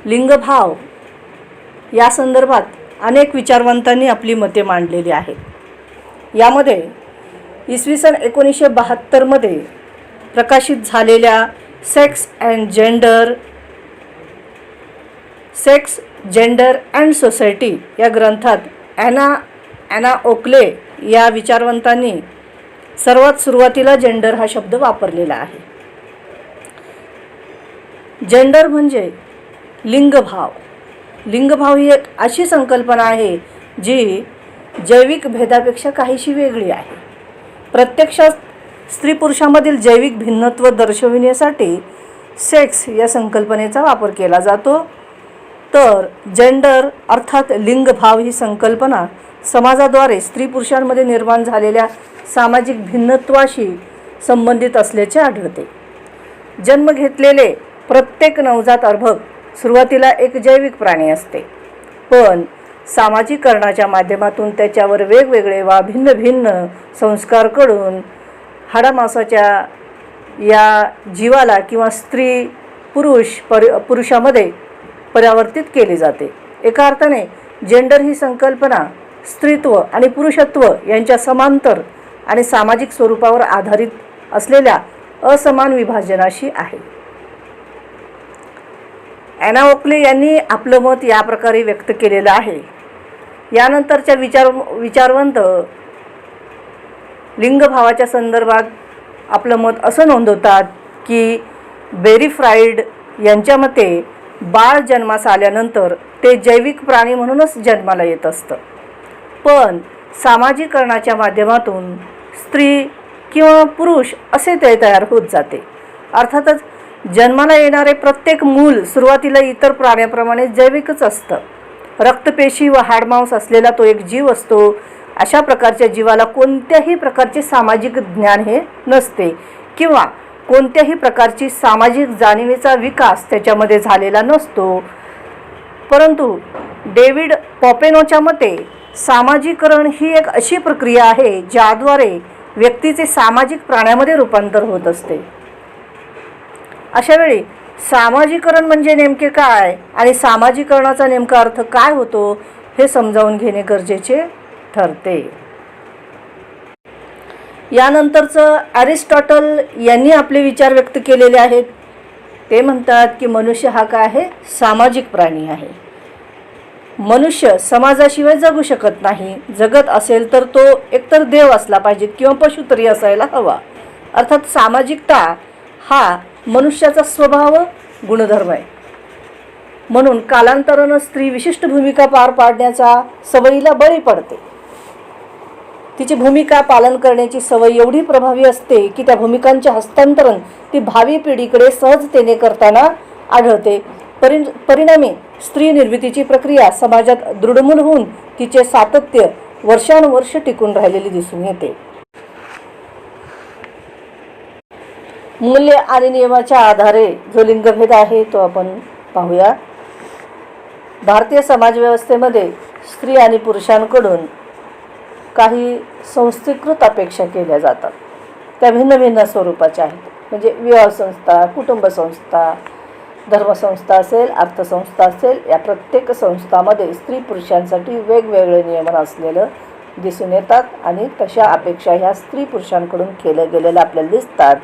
लिंगभाव या संदर्भात अनेक विचारवंतांनी आपली मते मांडलेली आहेत. यामध्ये इसवी सन 1972 प्रकाशित झालेल्या सेक्स, जेंडर अँड सोसायटी या ग्रंथात ॲना ओकले या विचारवंतांनी सर्वात सुरुवातीला जेंडर हा शब्द वापरलेला आहे. जेंडर म्हणजे लिंगभाव. लिंगभाव ही एक अशी संकल्पना आहे जी जैविक भेदापेक्षा काहीशी वेगळी आहे. प्रत्यक्षात स्त्री पुरुषांमधील जैविक भिन्नत्व दर्शविण्यासाठी सेक्स या संकल्पनेचा वापर केला जातो, तर जेंडर अर्थात लिंगभाव ही संकल्पना समाजाद्वारे स्त्री पुरुषांमध्ये निर्माण झालेल्या सामाजिक भिन्नत्वाशी संबंधित असल्याचे आढळते. जन्म घेतलेले प्रत्येक नवजात अर्भक सुरुवातीला एक जैविक प्राणी असते, पण सामाजिकरणाच्या माध्यमातून त्याच्यावर वेगवेगळे वा भिन्न भिन्न संस्कार कडून हाडामासाच्या या जीवाला किंवा स्त्री पुरुषामध्ये परावर्तित केले जाते. एका अर्थाने जेंडर ही संकल्पना स्त्रीत्व आणि पुरुषत्व यांच्या समांतर आणि सामाजिक स्वरूपावर आधारित असलेल्या असमान विभाजनाशी आहे. ॲना ओकले यांनी आपलं मत या प्रकारे व्यक्त केलेलं आहे. यानंतरच्या विचारवंत लिंगभावाच्या संदर्भात आपलं मत असं नोंदवतात की बेरी फ्राईड यांच्या मते बाळ जन्मास आल्यानंतर ते जैविक प्राणी म्हणूनच जन्माला येत असतं, पण सामाजिकरणाच्या माध्यमातून स्त्री किंवा पुरुष असे ते तयार होत जाते. अर्थातच जन्माला येणारे प्रत्येक मूल सुरुवातीला इतर प्राण्याप्रमाणे जैविकच असतं. रक्तपेशी व हाडमांस असलेला तो एक जीव असतो. अशा प्रकारच्या जीवाला कोणत्याही प्रकारचे सामाजिक ज्ञान हे नसते किंवा कोणत्याही प्रकारची सामाजिक जाणीवेचा विकास त्याच्यामध्ये झालेला नसतो. परंतु डेव्हिड पॉपेनोच्या मते सामाजिकरण ही एक अशी प्रक्रिया आहे ज्याद्वारे व्यक्तीचे सामाजिक प्राण्यामध्ये रूपांतर होत असते. अशावेळी सामाजिकरण म्हणजे नेमके काय आणि सामाजिकरणाचा नेमका अर्थ काय होतो हे समजावून घेणे गरजेचे ठरते. यानंतरचं अरिस्टॉटल यांनी आपले विचार व्यक्त केलेले आहेत. ते म्हणतात की मनुष्य हा काय आहे, सामाजिक प्राणी आहे. मनुष्य समाजाशिवाय जगू शकत नाही. जगत असेल तर तो एकतर देव असला पाहिजे किंवा पशु तरी असायला हवा. अर्थात सामाजिकता हा मनुष्याचा स्वभाव गुणधर्म आहे. म्हणून कालांतराने स्त्री विशिष्ट भूमिका पार पाडण्याचा सवयीला बळी पडते. तिची भूमिका पालन करण्याची सवय एवढी प्रभावी असते की त्या भूमिकांचे हस्तांतरण ती भावी पिढीकडे सहजतेने करताना आढळते. परिणामी स्त्री निर्मितीची प्रक्रिया समाजात दृढमूल होऊन तिचे सातत्य वर्षानुवर्ष टिकून राहिलेले दिसून येते. मूल्य आणि नियमाच्या आधारे जो लिंगभेद आहे तो आपण पाहूया. भारतीय समाजव्यवस्थेमध्ये स्त्री आणि पुरुषांकडून काही संस्थीकृत अपेक्षा केल्या जातात. त्या भिन्न भिन्न स्वरूपाच्या आहेत. म्हणजे विवाह संस्था, कुटुंब संस्था, धर्मसंस्था असेल, अर्थसंस्था असेल, या प्रत्येक संस्थांमध्ये स्त्री पुरुषांसाठी वेगवेगळे नियमन असलेलं दिसून येतात आणि तशा अपेक्षा ह्या स्त्री पुरुषांकडून केल्या गेलेल्या आपल्याला दिसतात.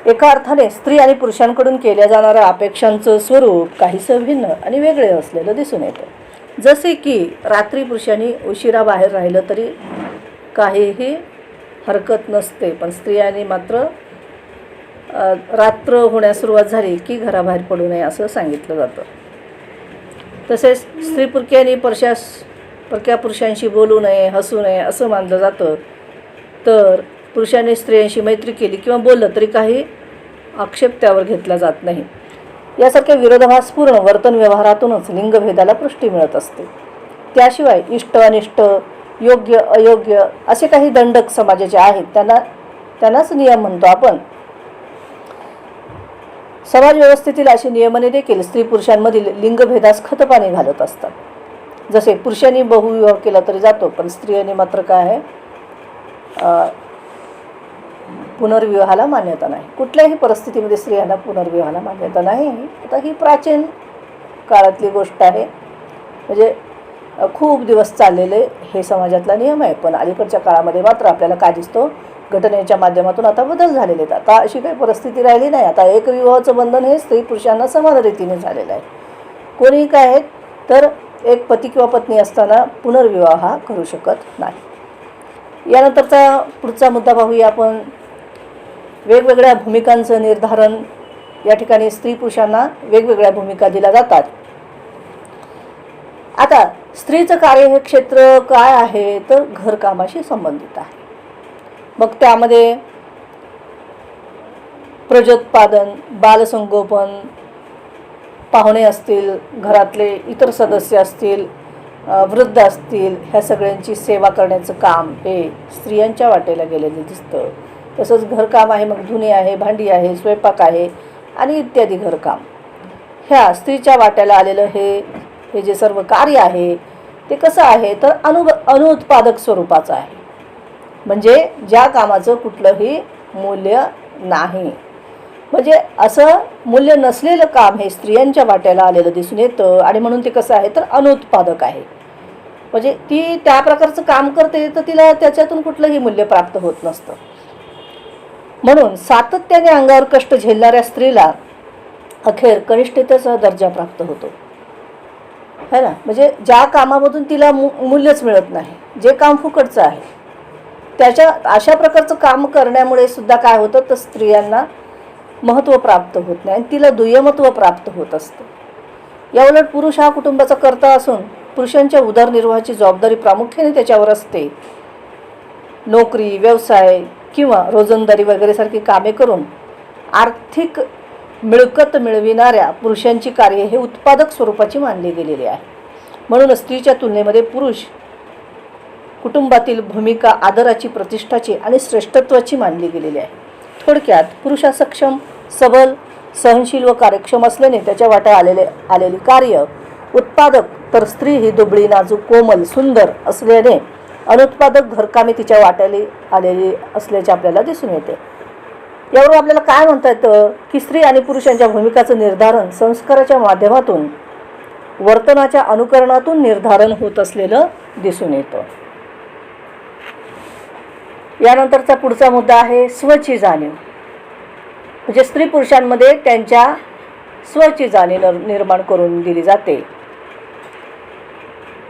एका अर्थाने स्त्री आणि पुरुषांकडून केल्या जाणाऱ्या अपेक्षांचं स्वरूप काहीसं भिन्न आणि वेगळे असलेलं दिसून येतं. जसे की रात्री पुरुषांनी उशिरा बाहेर राहिलं तरी काहीही हरकत नसते, पण स्त्रियांनी मात्र रात्र होण्यास सुरुवात झाली की घराबाहेर पडू नये असं सांगितलं जातं. तसेच स्त्री पुरुषांनी परक्या पुरुषांशी बोलू नये, हसू नये असं मानलं जातं. तर पुरुषांनी स्त्रियांशी मैत्री केली किंवा बोललं तरी काही आक्षेप त्यावर घेतला जात नाही. यासारख्या विरोधाभासपूर्ण वर्तन व्यवहारातूनच लिंगभेदाला पुष्टी मिळत असते. त्याशिवाय इष्ट अनिष्ट, योग्य अयोग्य असे काही दंडक समाजाचे आहेत, त्यांनाच नियम म्हणतो आपण. समाज व्यवस्थेतील अशी नियमने देखील स्त्री पुरुषांमधील लिंगभेदास खतपाणी घालत असतात. जसे पुरुषांनी बहुविवाह केला तरी जातो, पण स्त्रियांनी मात्र काय आहे, पुनर्विवाहाला मान्यता नाही. कुठल्याही परिस्थितीमध्ये स्त्रियांना पुनर्विवाहाला मान्यता नाही. आता ही प्राचीन काळातली गोष्ट आहे. म्हणजे खूप दिवस चाललेले हे समाजातला नियम आहे. पण अलीकडच्या काळामध्ये मात्र आपल्याला काय दिसतो, घटनेच्या माध्यमातून आता बदल झालेले आहेत. आता अशी काही परिस्थिती राहिली नाही. आता एकविवाहाचं बंधन हे स्त्री पुरुषांना समान रीतीने झालेलं आहे. कोणी काय आहे तर एक पती किंवा पत्नी असताना पुनर्विवाह हा करू शकत नाही. यानंतरचा पुढचा मुद्दा पाहूया आपण. वेगवेगळ्या भूमिकांचं निर्धारण. या ठिकाणी स्त्री पुरुषांना वेगवेगळ्या भूमिका दिल्या जातात. आता स्त्रीचं कार्य हे क्षेत्र काय आहे तर घरकामाशी संबंधित आहे. मग त्यामध्ये प्रजोत्पादन, बालसंगोपन, पाहुणे असतील, घरातले इतर सदस्य असतील, वृद्ध असतील, ह्या सगळ्यांची सेवा करण्याचं काम हे स्त्रियांच्या वाटेला गेलेलं दिसतं. तसंच घरकाम आहे, मग धुणी आहे, भांडी आहे, स्वयंपाक आहे आणि इत्यादी घरकाम. ह्या स्त्रीच्या वाट्याला आलेलं हे जे सर्व कार्य आहे ते कसं आहे तर अनुत्पादक स्वरूपाचं आहे. म्हणजे ज्या कामाचं कुठलंही मूल्य नाही. म्हणजे असं मूल्य नसलेलं काम हे स्त्रियांच्या वाट्याला आलेलं दिसून येतं आणि म्हणून ते कसं आहे तर अनुत्पादक आहे. म्हणजे ती त्या प्रकारचं काम करते तर तिला त्याच्यातून कुठलंही मूल्य प्राप्त होत नसतं. म्हणून सातत्याने अंगावर कष्ट झेलणाऱ्या स्त्रीला अखेर कनिष्ठतेचा दर्जा प्राप्त होतो, है ना. म्हणजे ज्या कामामधून तिला मूल्यच मिळत नाही, जे काम फुकटचं आहे, त्याच्या अशा प्रकारचं काम करण्यामुळे सुद्धा काय होतं तर स्त्रियांना महत्त्व प्राप्त होत नाही आणि तिला दुय्यमत्व प्राप्त होत असतं. याउलट पुरुष हा कुटुंबाचा कर्ता असून पुरुषांच्या उदरनिर्वाहाची जबाबदारी प्रामुख्याने त्याच्यावर असते. नोकरी, व्यवसाय किंवा रोजंदारी वगैरे सारखी कामे करून आर्थिक मिळकत मिळविणाऱ्या पुरुषांची कार्य हे उत्पादक स्वरूपाची मानली गेलेली आहे. म्हणून स्त्रीच्या तुलनेमध्ये पुरुष कुटुंबातील भूमिका आदराची, प्रतिष्ठाची आणि श्रेष्ठत्वाची मानली गेलेली आहे. थोडक्यात पुरुष हा सक्षम, सबल, सहनशील व कार्यक्षम असल्याने त्याच्या वाट्या आलेली कार्य उत्पादक, तर स्त्री ही दुबळी, नाजूक, कोमल, सुंदर असल्याने अनुत्पादक घरकामे तिच्या वाट्याला आलेली असल्याचे आपल्याला दिसून येते. यावरून आपल्याला काय म्हणता येतं की स्त्री आणि पुरुषांच्या भूमिकाचं निर्धारण संस्काराच्या माध्यमातून, वर्तनाच्या अनुकरणातून निर्धारण होत असलेलं दिसून येतं. यानंतरचा पुढचा मुद्दा आहे स्वची जाणीव. म्हणजे स्त्री पुरुषांमध्ये त्यांच्या स्वची जाणीव निर्माण करून दिली जाते.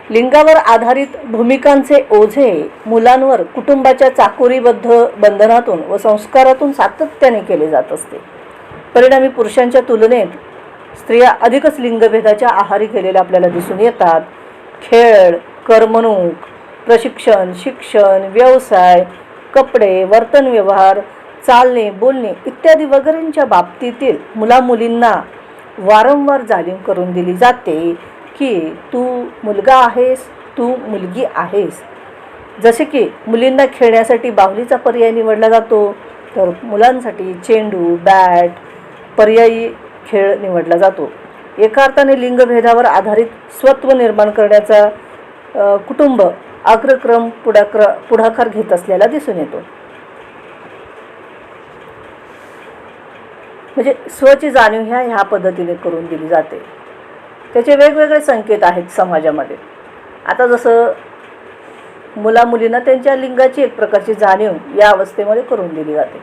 लिंगावर आधारित भूमिकांचे ओझे मुलांवर कुटुंबाच्या चाकोरीबद्ध बंधनातून व संस्कारातून सातत्याने केले जात असते. परिणामी पुरुषांच्या तुलनेत स्त्रिया अधिकच लिंगभेदाच्या आहारी गेलेल्या आपल्याला दिसून येतात. खेळ, करमणूक, प्रशिक्षण, शिक्षण, व्यवसाय, कपडे, वर्तनव्यवहार, चालणे, बोलणे इत्यादी वगैरेंच्या बाबतीतील मुलामुलींना वारंवार जाणीव करून दिली जाते की तू मुलगा आहेस, तू मुलगी आहेस. जसे की मुलींना खेळण्यासाठी बाहुलीचा पर्याय निवडला जातो, तर मुलांसाठी चेंडू, बॅट पर्यायी खेळ निवडला जातो. एका अर्थाने लिंगभेदावर आधारित स्वत्व निर्माण करण्याचा कुटुंब अग्रक्रम पुढाकार घेत असलेला दिसून येतो. म्हणजे स्वची जाणीव ह्या पद्धतीने करून दिली जाते. त्याचे वेगवेगळे संकेत आहेत समाजामध्ये. आता जसं मुलामुलींना त्यांच्या लिंगाची एक प्रकारची जाणीव या अवस्थेमध्ये करून दिली जाते.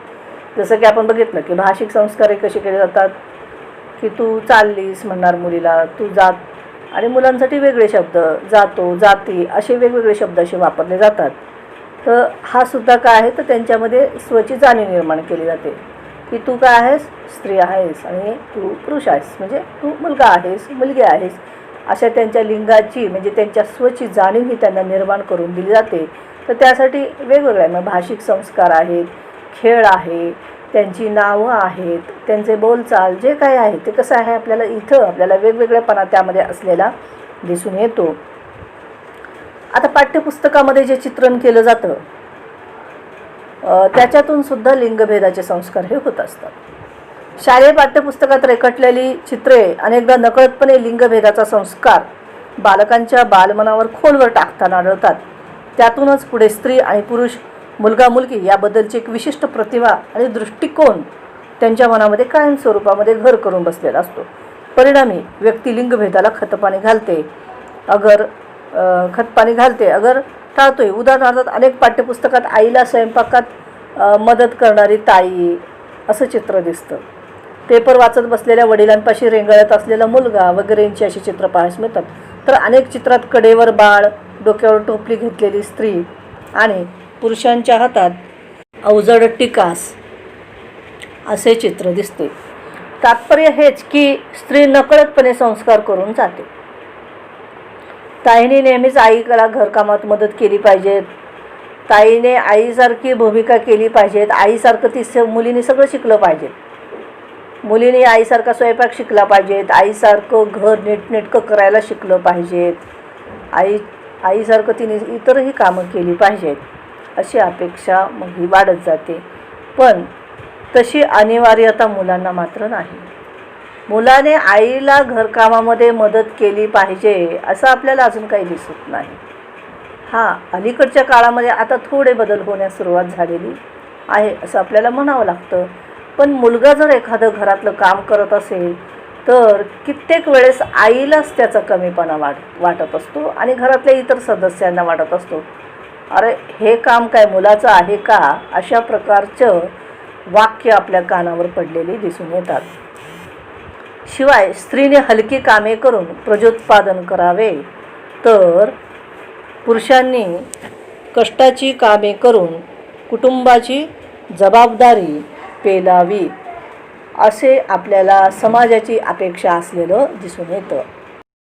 जसं की आपण बघितलं की भाषिक संस्कार कसे केले जातात की तू चाललीस म्हणणार मुलीला, तू जात, आणि मुलांसाठी वेगळे शब्द, जातो, जाती असे वेगवेगळे शब्द असे वापरले जातात. तर हा सुद्धा काय आहे तर त्यांच्यामध्ये स्वची जाणीव निर्माण केली जाते की तू काय आहेस, स्त्री आहेस, आणि तू पुरुष आहेस, म्हणजे तू मुलगा आहेस, मुलगी आहेस. अशा त्यांच्या लिंगाची म्हणजे त्यांच्या स्वची जाणीव ही त्यांना निर्माण करून दिली जाते. तर त्यासाठी वेगवेगळे मग भाषिक संस्कार आहेत, खेळ आहे, त्यांची नावं आहेत, त्यांचे बोलचाल जे काही आहे ते कसं आहे आपल्याला इथं आपल्याला वेगवेगळेपणा त्यामध्ये असलेला दिसून येतो. आता पाठ्यपुस्तकामध्ये जे चित्रण केलं जातं त्याच्यातून सुद्धा लिंगभेदाचे संस्कार हे होत असतात. शालेय पाठ्यपुस्तकात रेखाटलेली चित्रे अनेकदा नकळतपणे लिंगभेदाचा संस्कार बालकांच्या बालमनावर खोलवर टाकताना आढळतात. त्यातूनच पुढे स्त्री आणि पुरुष, मुलगा मुलगी याबद्दलची एक विशिष्ट प्रतिभा आणि दृष्टिकोन त्यांच्या मनामध्ये कायम स्वरूपामध्ये घर करून बसलेला असतो. परिणामी व्यक्ती लिंगभेदाला खतपाणी घालते अगर टाळतोय. उदाहरणार्थ अनेक पाठ्यपुस्तकात आईला स्वयंपाकात मदत करणारी ताई असं चित्र दिसतं. पेपर वाचत बसलेल्या वडिलांपाशी रेंगाळत असलेला मुलगा वगैरेंची अशी चित्र पाहायला मिळतात. तर अनेक चित्रात कडेवर बाळ, डोक्यावर टोपली घेतलेली स्त्री आणि पुरुषांच्या हातात अवजड टिकास असे चित्र दिसते. तात्पर्य हेच की स्त्री नकळतपणे संस्कार करून जाते. ताईने नेहमीच आईला घरकामात मदत केली पाहिजे. ताईने आईसारखी भूमिका केली पाहिजेत. आईसारखं मुलीने सगळं शिकलं पाहिजे. मुलीने आईसारखा स्वयंपाक शिकला पाहिजेत. आईसारखं घर नीटनेटकं करायला शिकलं पाहिजेत. आईसारखं तिने इतरही कामं केली पाहिजेत अशी अपेक्षा मग ही वाढत जाते. पण तशी अनिवार्यता मुलांना मात्र नाही. मुलाने आईला घरकामामध्ये मदत केली पाहिजे असं आपल्याला अजून काही दिसत नाही. अलीकडच्या काळामध्ये आता थोडे बदल होण्यास सुरुवात झालेली आहे असं आपल्याला म्हणावं लागतं. पण मुलगा जर एखादं घरातलं काम करत असेल तर कित्येक वेळेस आईलाच त्याचा कमीपणा वाटत असतो आणि घरातल्या इतर सदस्यांना वाटत असतो, अरे हे काम काय मुलाचं आहे का, अशा प्रकारचं वाक्य आपल्या कानावर पडलेली दिसून येतात. शिवाय स्त्रीने हलकी कामे करून प्रजोत्पादन करावे तर पुरुषांनी कष्टाची कामे करून कुटुंबाची जबाबदारी पेलावी असे आपल्याला समाजाची अपेक्षा असलेलं दिसून येतं.